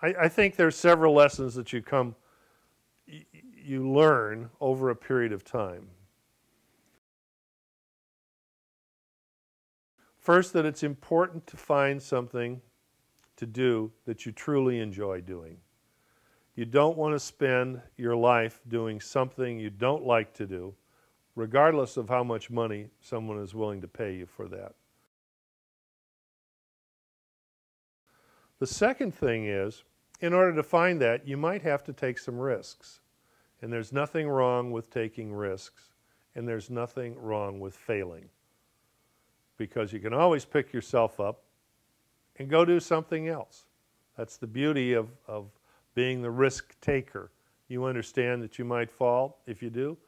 I think there's several lessons that you learn over a period of time. First, that it's important to find something to do that you truly enjoy doing. You don't want to spend your life doing something you don't like to do, regardless of how much money someone is willing to pay you for that. The second thing is, in order to find that, you might have to take some risks. And there's nothing wrong with taking risks, and there's nothing wrong with failing. Because you can always pick yourself up and go do something else. That's the beauty of being the risk taker. You understand that you might fall. If you do,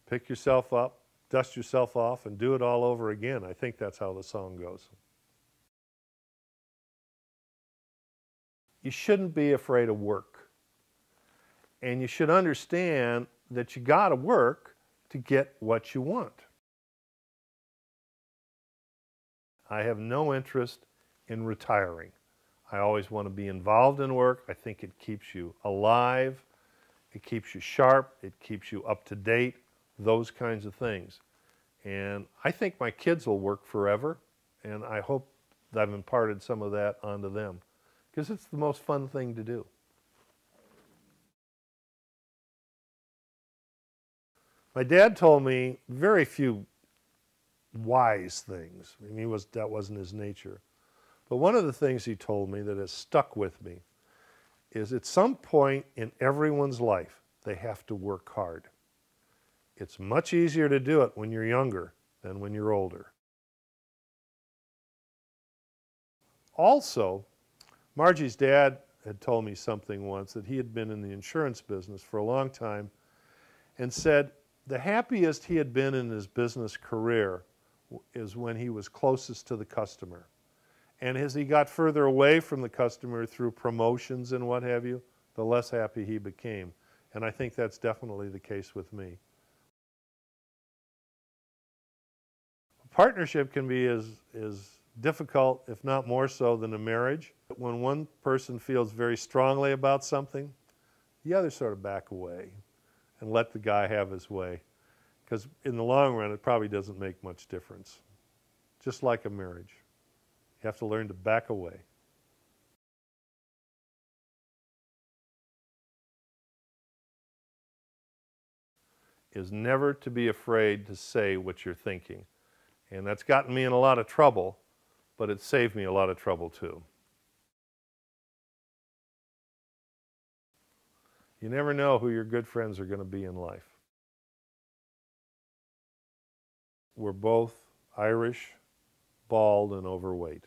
pick yourself up, dust yourself off, and do it all over again. I think that's how the song goes. You shouldn't be afraid of work. And you should understand that you got to work to get what you want. I have no interest in retiring. I always want to be involved in work. I think it keeps you alive, it keeps you sharp, it keeps you up to date, those kinds of things. And I think my kids will work forever, and I hope that I've imparted some of that onto them, because it's the most fun thing to do. My dad told me very few wise things. I mean, that wasn't his nature. But one of the things he told me that has stuck with me is at some point in everyone's life, they have to work hard. It's much easier to do it when you're younger than when you're older. Also, Margie's dad had told me something once, that he had been in the insurance business for a long time, and said the happiest he had been in his business career is when he was closest to the customer. And as he got further away from the customer through promotions and what have you, the less happy he became. And I think that's definitely the case with me. A partnership can be as difficult, if not more so, than a marriage. When one person feels very strongly about something, the other sort of back away and let the guy have his way. Because in the long run, it probably doesn't make much difference. Just like a marriage. You have to learn to back away. Is never to be afraid to say what you're thinking. And that's gotten me in a lot of trouble, but it saved me a lot of trouble too. You never know who your good friends are going to be in life. We're both Irish, bald, and overweight.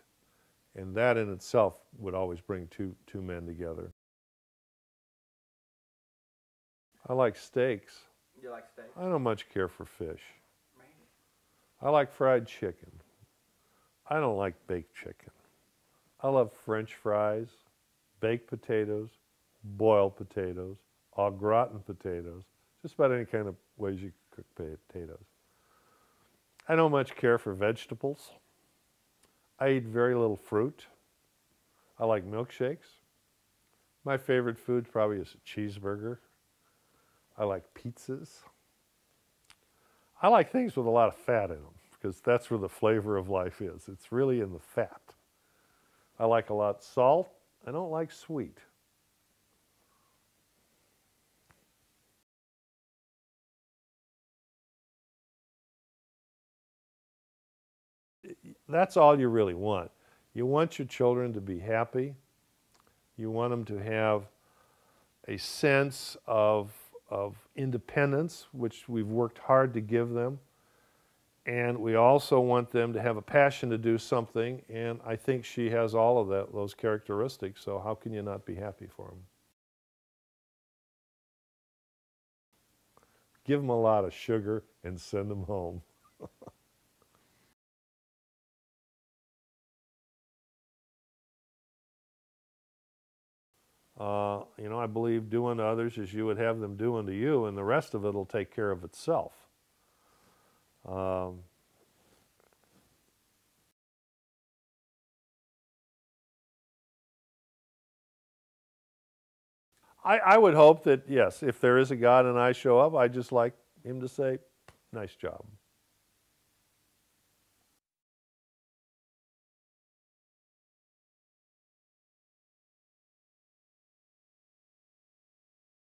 And that in itself would always bring two men together. I like steaks. You like steak? I don't much care for fish. I like fried chicken. I don't like baked chicken. I love French fries, baked potatoes, boiled potatoes, au gratin potatoes, just about any kind of ways you cook potatoes. I don't much care for vegetables. I eat very little fruit. I like milkshakes. My favorite food probably is a cheeseburger. I like pizzas. I like things with a lot of fat in them, because that's where the flavor of life is. It's really in the fat. I like a lot of salt. I don't like sweet. That's all you really want. You want your children to be happy. You want them to have a sense of independence, which we've worked hard to give them. And we also want them to have a passion to do something, and I think she has all of those characteristics, so how can you not be happy for them? Give them a lot of sugar and send them home. I believe doing to others as you would have them do unto you, and the rest of it will take care of itself. I would hope that, yes, if there is a God and I show up, I'd just like him to say, nice job.